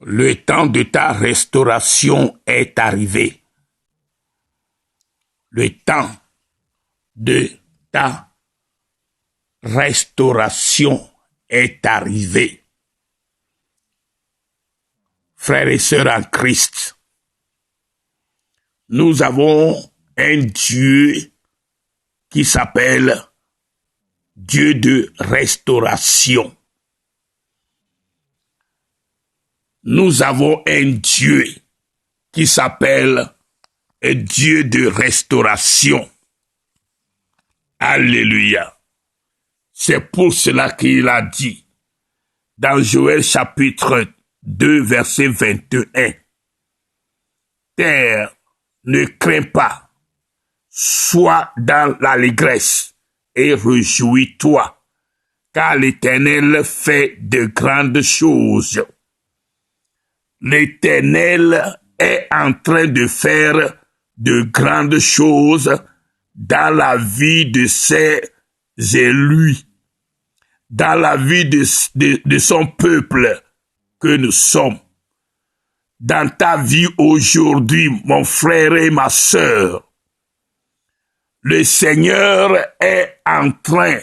Le temps de ta restauration est arrivé. Le temps de ta restauration est arrivé. Frères et sœurs en Christ, nous avons un Dieu qui s'appelle Dieu de restauration. Nous avons un Dieu qui s'appelle Dieu de restauration. Alléluia. C'est pour cela qu'il a dit dans Joël chapitre 2 verset 21. Terre, ne crains pas, sois dans l'allégresse et réjouis-toi, car l'Éternel fait de grandes choses. L'Éternel est en train de faire de grandes choses dans la vie de ses élus, dans la vie de son peuple que nous sommes. Dans ta vie aujourd'hui, mon frère et ma sœur, le Seigneur est en train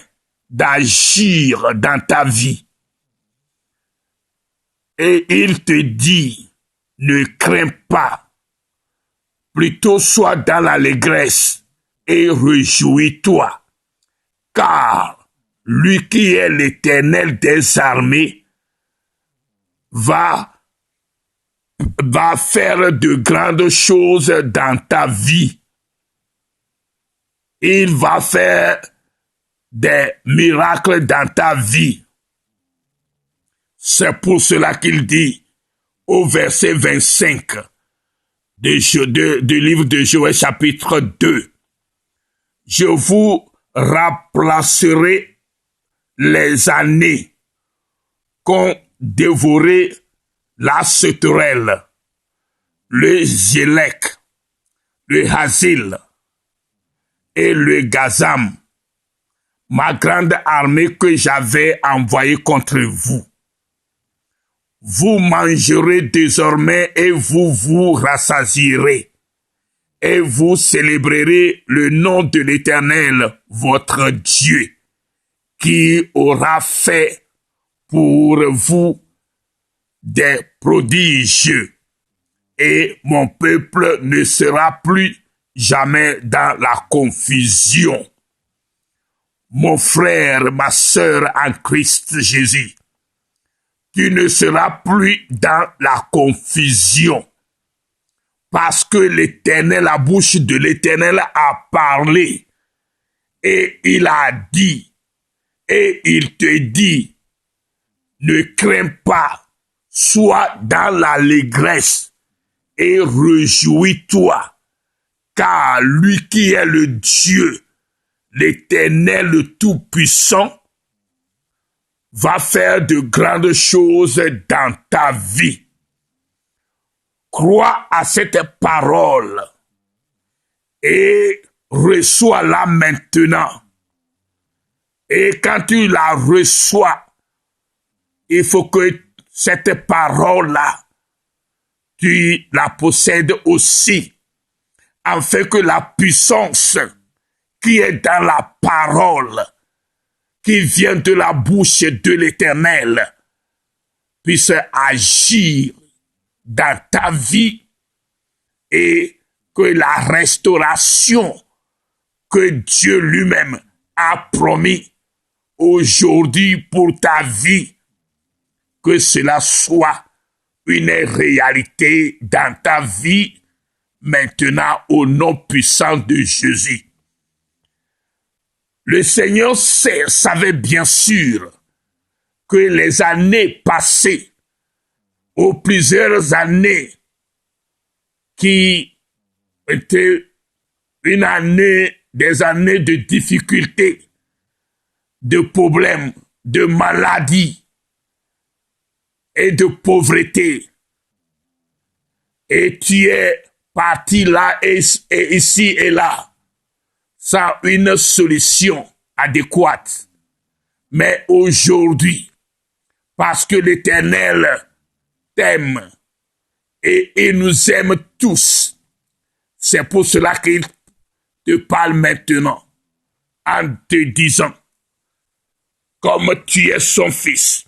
d'agir dans ta vie. Et il te dit, ne crains pas, plutôt sois dans l'allégresse et réjouis-toi, car lui qui est l'Éternel des armées va faire de grandes choses dans ta vie. Il va faire des miracles dans ta vie. C'est pour cela qu'il dit au verset 25 du livre de Joël chapitre 2, je vous remplacerai les années qu'ont dévoré la sauterelle, le zélek, le hasil et le gazam, ma grande armée que j'avais envoyée contre vous. Vous mangerez désormais et vous vous rassasierez, et vous célébrerez le nom de l'Éternel, votre Dieu, qui aura fait pour vous des prodiges, et mon peuple ne sera plus jamais dans la confusion. Mon frère, ma sœur en Christ Jésus, tu ne seras plus dans la confusion, parce que l'Éternel, la bouche de l'Éternel a parlé, et il a dit, et il te dit, ne crains pas, sois dans l'allégresse et réjouis-toi, car lui qui est le Dieu, l'Éternel, le Tout-Puissant, va faire de grandes choses dans ta vie. Crois à cette parole et reçois-la maintenant. Et quand tu la reçois, il faut que cette parole-là, tu la possèdes aussi, afin que la puissance qui est dans la parole, qui vient de la bouche de l'Éternel, puisse agir dans ta vie, et que la restauration que Dieu lui-même a promis aujourd'hui pour ta vie, que cela soit une réalité dans ta vie maintenant au nom puissant de Jésus. Le Seigneur savait bien sûr que les années passées, ou plusieurs années qui étaient des années de difficultés, de problèmes, de maladies et de pauvreté, et tu es parti là et ici et là, sans une solution adéquate. Mais aujourd'hui, parce que l'Éternel t'aime et il nous aime tous. C'est pour cela qu'il te parle maintenant en te disant, comme tu es son fils,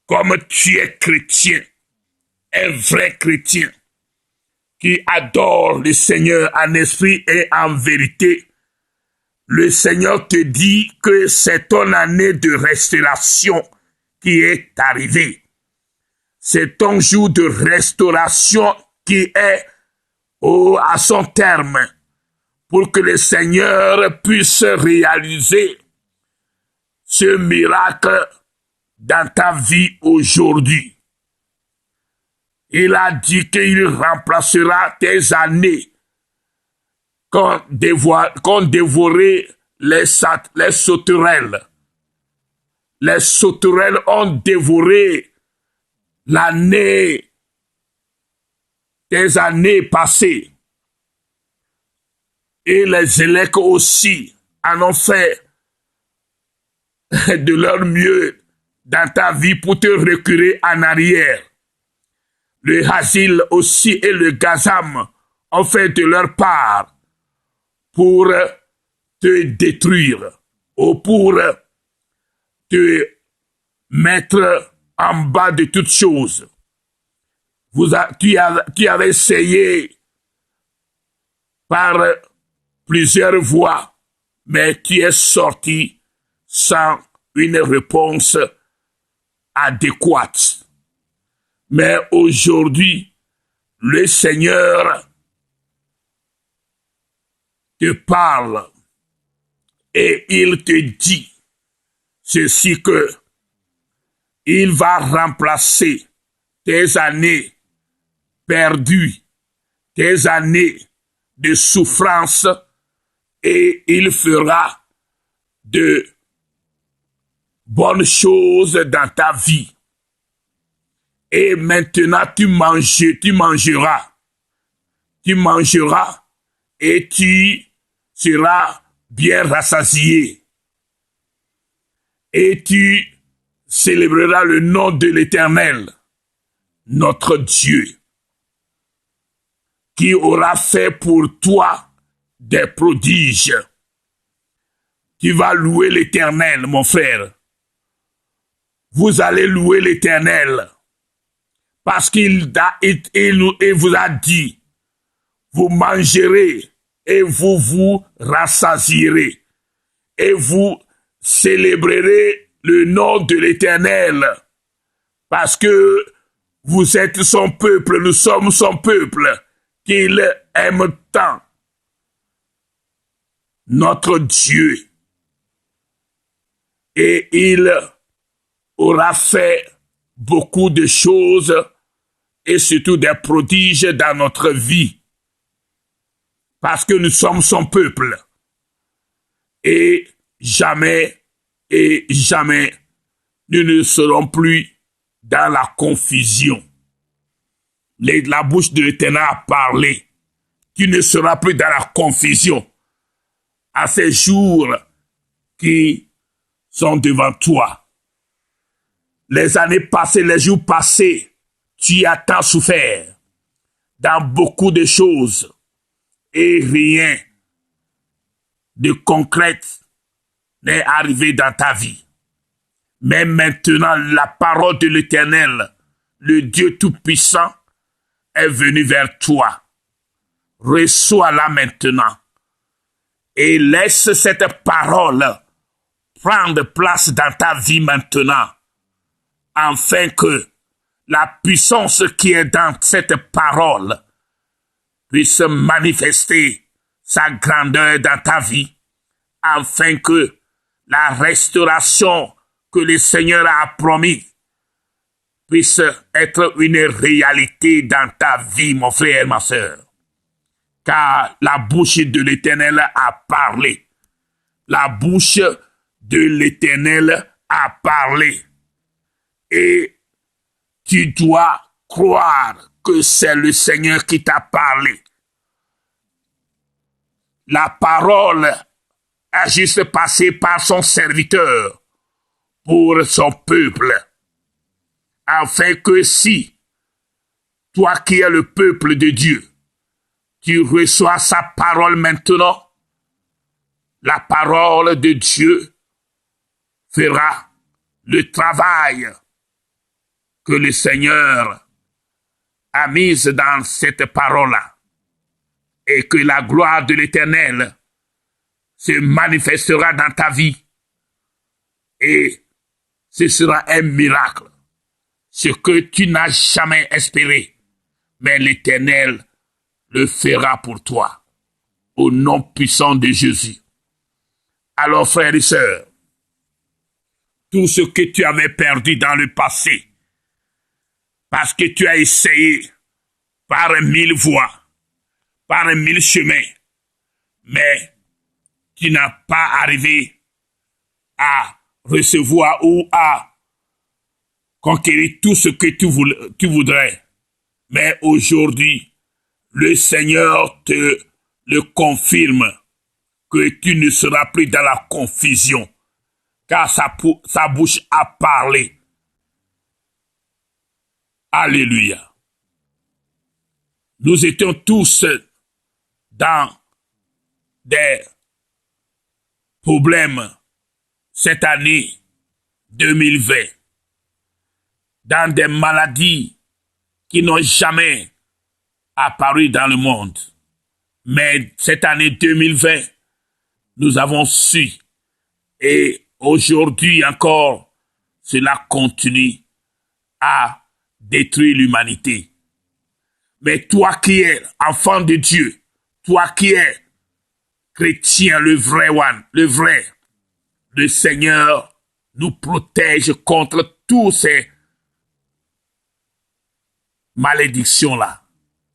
comme tu es chrétien, un vrai chrétien qui adore le Seigneur en esprit et en vérité, le Seigneur te dit que c'est ton année de restauration qui est arrivée. C'est ton jour de restauration qui est à son terme pour que le Seigneur puisse réaliser ce miracle dans ta vie aujourd'hui. Il a dit qu'il remplacera tes années qu'ont dévoré les sauterelles. Les sauterelles ont dévoré tes années passées. Et les élèves aussi en ont fait de leur mieux dans ta vie pour te reculer en arrière. Le Hasil aussi et le Gazam ont fait de leur part pour te détruire ou pour te mettre en bas de toutes choses. Tu avais essayé par plusieurs voies, mais tu es sorti sans une réponse adéquate. Mais aujourd'hui, le Seigneur te parle et il te dit ceci que il va remplacer tes années perdues, tes années de souffrance et il fera de bonnes choses dans ta vie. Et maintenant, tu mangeras et tu seras bien rassasié. Et tu célébreras le nom de l'Éternel, notre Dieu, qui aura fait pour toi des prodiges. Tu vas louer l'Éternel, mon frère. Vous allez louer l'Éternel. Parce qu'il vous a dit, vous mangerez et vous vous rassasierez. Et vous célébrerez le nom de l'Éternel. Parce que vous êtes son peuple, nous sommes son peuple, qu'il aime tant. Notre Dieu. Et il aura fait beaucoup de choses et surtout des prodiges dans notre vie. Parce que nous sommes son peuple. Et jamais, nous ne serons plus dans la confusion. La bouche de l'Éternel a parlé. Tu ne seras plus dans la confusion à ces jours qui sont devant toi. Les années passées, les jours passés, tu as tant souffert dans beaucoup de choses et rien de concret n'est arrivé dans ta vie. Mais maintenant, la parole de l'Éternel, le Dieu Tout-Puissant, est venue vers toi. Reçois-la maintenant et laisse cette parole prendre place dans ta vie maintenant, afin que la puissance qui est dans cette parole puisse manifester sa grandeur dans ta vie, afin que la restauration que le Seigneur a promis puisse être une réalité dans ta vie, mon frère et ma sœur. Car la bouche de l'Éternel a parlé. La bouche de l'Éternel a parlé. Et tu dois croire que c'est le Seigneur qui t'a parlé. La parole a juste passé par son serviteur pour son peuple, afin que si toi qui es le peuple de Dieu, tu reçois sa parole maintenant. La parole de Dieu fera le travail que le Seigneur a mis dans cette parole-là. Et que la gloire de l'Éternel se manifestera dans ta vie. Et ce sera un miracle. Ce que tu n'as jamais espéré. Mais l'Éternel le fera pour toi. Au nom puissant de Jésus. Alors, frères et sœurs, tout ce que tu avais perdu dans le passé, parce que tu as essayé par 1000 voies, par 1000 chemins, mais tu n'as pas arrivé à recevoir ou à conquérir tout ce que tu voudrais. Mais aujourd'hui, le Seigneur te le confirme que tu ne seras plus dans la confusion, car sa bouche a parlé. Alléluia. Nous étions tous dans des problèmes cette année 2020, dans des maladies qui n'ont jamais apparu dans le monde. Mais cette année 2020, nous avons su, et aujourd'hui encore, cela continue à détruire l'humanité. Mais toi qui es enfant de Dieu, toi qui es chrétien, le vrai one, le Seigneur nous protège contre toutes ces malédictions-là.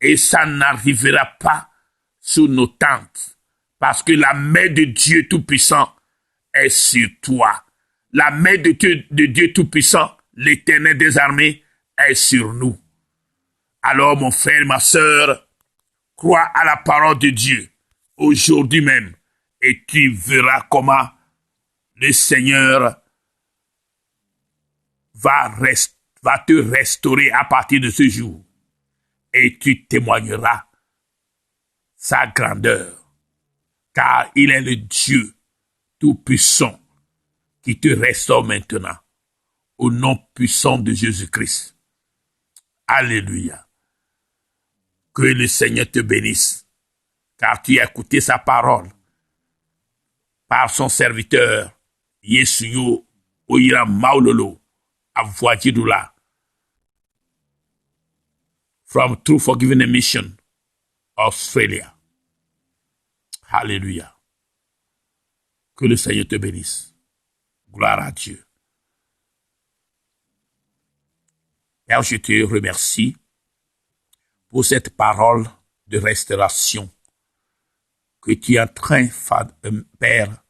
Et ça n'arrivera pas sous nos tentes. Parce que la main de Dieu Tout-Puissant est sur toi. La main de Dieu Tout-Puissant, l'Éternel des armées, est sur nous. Alors, mon frère, ma sœur, crois à la parole de Dieu aujourd'hui même et tu verras comment le Seigneur va te restaurer à partir de ce jour et tu témoigneras sa grandeur, car il est le Dieu Tout-Puissant qui te restaure maintenant au nom puissant de Jésus-Christ. Alléluia. Que le Seigneur te bénisse, car tu as écouté sa parole par son serviteur, Yesuyo Oyira Maulolo, Avoadjidoula, from True Forgiving Mission, Australia. Alléluia. Que le Seigneur te bénisse. Gloire à Dieu. Père, je te remercie pour cette parole de restauration que tu es en train, Père,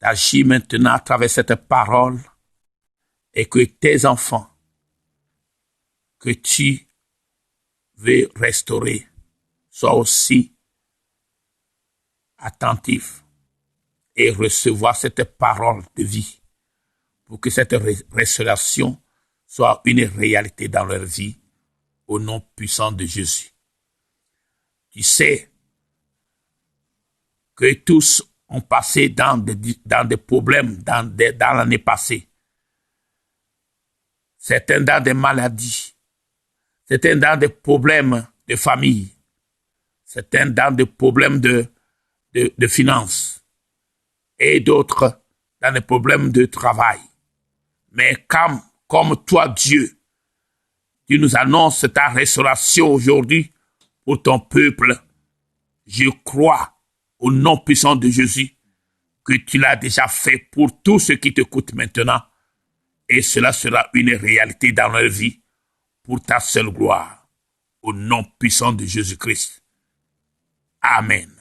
d'agir maintenant à travers cette parole et que tes enfants que tu veux restaurer soient aussi attentifs et recevoir cette parole de vie pour que cette restauration soit une réalité dans leur vie au nom puissant de Jésus. Tu sais que tous ont passé dans des problèmes dans l'année passée. Certains dans des maladies, certains dans des problèmes de famille, certains dans des problèmes de finances et d'autres dans des problèmes de travail. Mais comme toi, Dieu, tu nous annonces ta restauration aujourd'hui pour ton peuple, je crois au nom puissant de Jésus que tu l'as déjà fait pour tous ceux qui t'écoutent maintenant et cela sera une réalité dans leur vie pour ta seule gloire. Au nom puissant de Jésus-Christ. Amen.